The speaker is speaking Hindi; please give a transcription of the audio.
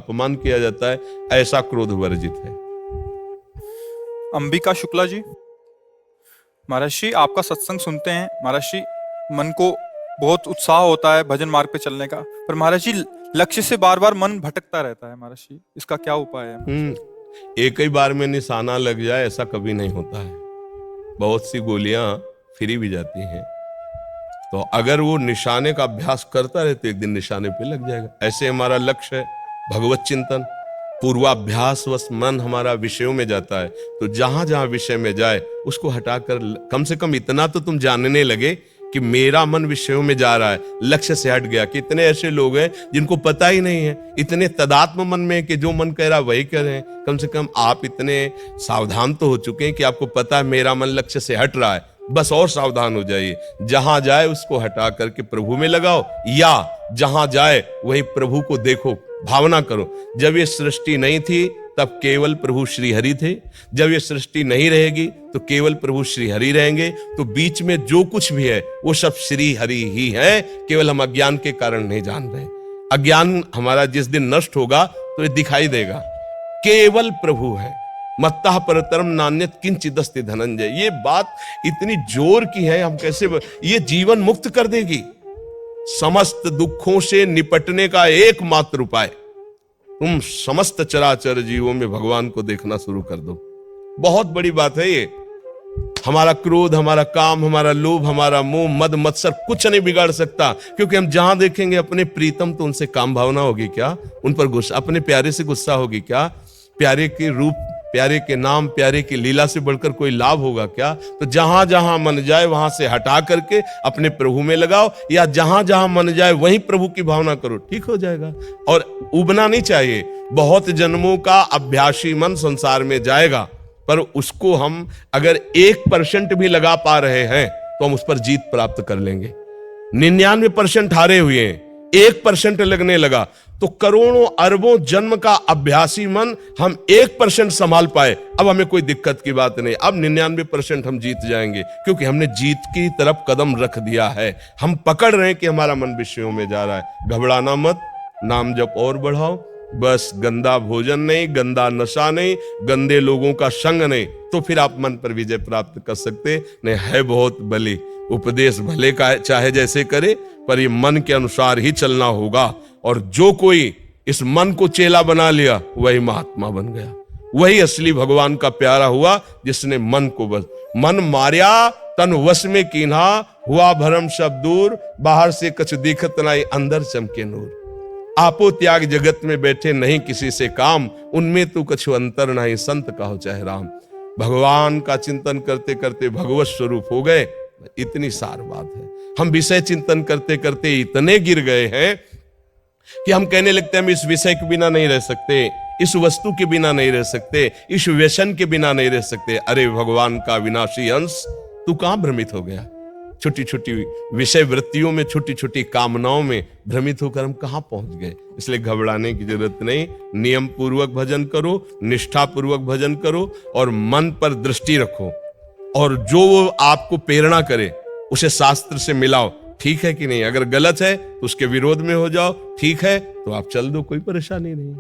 अपमान किया जाता है, ऐसा क्रोध वर्जित है। अंबिका शुक्ला जी, महाराज जी आपका सत्संग सुनते हैं महाराज जी, मन को बहुत उत्साह होता है भजन मार्ग पे चलने का, पर महाराज जी लक्ष्य से बार बार मन भटकता रहता है महाराज जी, इसका क्या उपाय है? एक ही बार में निशाना लग जाए ऐसा कभी नहीं होता है, बहुत सी गोलियां फिरी भी जाती हैं। तो अगर वो निशाने का अभ्यास करता रहे तो एक दिन निशाने पे लग जाएगा। ऐसे हमारा लक्ष्य है भगवत चिंतन, पूर्वाभ्यास वश मन हमारा विषयों में जाता है, तो जहां जहां विषय में जाए उसको हटाकर कम से कम इतना तो तुम जानने लगे कि मेरा मन विषयों में जा रहा है, लक्ष्य से हट गया। कि इतने ऐसे लोग हैं जिनको पता ही नहीं है, इतने तदात्म मन में कि जो मन कह रहा है वही कह रहे हैं। कम से कम आप इतने सावधान तो हो चुके हैं कि आपको पता है मेरा मन लक्ष्य से हट रहा है, बस और सावधान हो जाइए। जहां जाए उसको हटा करके प्रभु में लगाओ, या जहां जाए वही प्रभु को देखो, भावना करो। जब ये सृष्टि नहीं थी तब केवल प्रभु श्री हरि थे, जब ये सृष्टि नहीं रहेगी तो केवल प्रभु श्री हरि रहेंगे। तो बीच में जो कुछ भी है वो सब श्री हरि ही है, केवल हम अज्ञान के कारण नहीं जान रहे। अज्ञान हमारा जिस दिन नष्ट होगा तो ये दिखाई देगा, केवल प्रभु है। मत्तः परतरम नान्यत किंचिदस्ति धनंजय, ये बात इतनी जोर की है, हम कैसे ये जीवन मुक्त कर देगी। समस्त दुखों से निपटने का एकमात्र उपाय, तुम समस्त चराचर जीवों में भगवान को देखना शुरू कर दो। बहुत बड़ी बात है ये। हमारा क्रोध, हमारा काम, हमारा लोभ, हमारा मोह, मद मत्सर कुछ नहीं बिगाड़ सकता, क्योंकि हम जहां देखेंगे अपने प्रीतम तो उनसे काम भावना होगी क्या, उन पर गुस्सा, अपने प्यारे से गुस्सा होगी क्या, प्यारे के रूप, प्यारे के नाम, प्यारे की लीला से बढ़कर कोई लाभ होगा क्या? तो जहां जहां मन जाए वहां से हटा करके अपने प्रभु में लगाओ, या जहां जहां मन जाए वहीं प्रभु की भावना करो, ठीक हो जाएगा। और उबना नहीं चाहिए। बहुत जन्मों का अभ्यासी मन संसार में जाएगा, पर उसको हम अगर 1% भी लगा पा रहे हैं तो हम उस पर जीत प्राप्त कर लेंगे। 99% हारे हुए हैं, 1% लगने लगा तो करोड़ों अरबों जन्म का अभ्यासी मन हम 1% संभाल पाए, अब हमें कोई दिक्कत की बात नहीं। अब 99% हम जीत जाएंगे, क्योंकि हमने जीत की तरफ कदम रख दिया है। हम पकड़ रहे हैं कि हमारा मन विषयों में जा रहा है। घबराना मत, नाम जप और बढ़ाओ, बस गंदा भोजन नहीं, गंदा नशा नहीं, गंदे लोगों का संग नहीं, तो फिर आप मन पर विजय प्राप्त कर सकते नहीं। है बहुत बली, उपदेश भले का चाहे जैसे करे, पर ये मन के अनुसार ही चलना होगा। और जो कोई इस मन को चेला बना लिया वही महात्मा बन गया, वही असली भगवान का प्यारा हुआ, जिसने मन को बस मन मारिया तन वश में कीन्हा, हुआ भरम सब दूर, बाहर से कछ दिखत नहीं अंदर चमके नूर। आपो त्याग जगत में बैठे नहीं किसी से काम, उनमें तो कछु अंतर नहीं संत कहो चाहे राम। भगवान का चिंतन करते करते भगवत स्वरूप हो गए, इतनी सार बात है। हम विषय चिंतन करते करते इतने गिर गए हैं कि हम कहने लगते हैं हम इस विषय के बिना नहीं रह सकते, इस वस्तु के बिना नहीं रह सकते, इस व्यसन के बिना नहीं रह सकते। अरे भगवान का विनाशी अंश, तू कहां भ्रमित हो गया? छोटी छोटी विषय वृत्तियों में, छोटी छोटी कामनाओं में भ्रमित होकर हम कहां पहुंच गए। इसलिए घबराने की जरूरत नहीं। नियम पूर्वक भजन करो, निष्ठा पूर्वक भजन करो, और मन पर दृष्टि रखो, और जो आपको प्रेरणा करे उसे शास्त्र से मिलाओ। ठीक है कि नहीं? अगर गलत है तो उसके विरोध में हो जाओ, ठीक है तो आप चल दो, कोई परेशानी नहीं।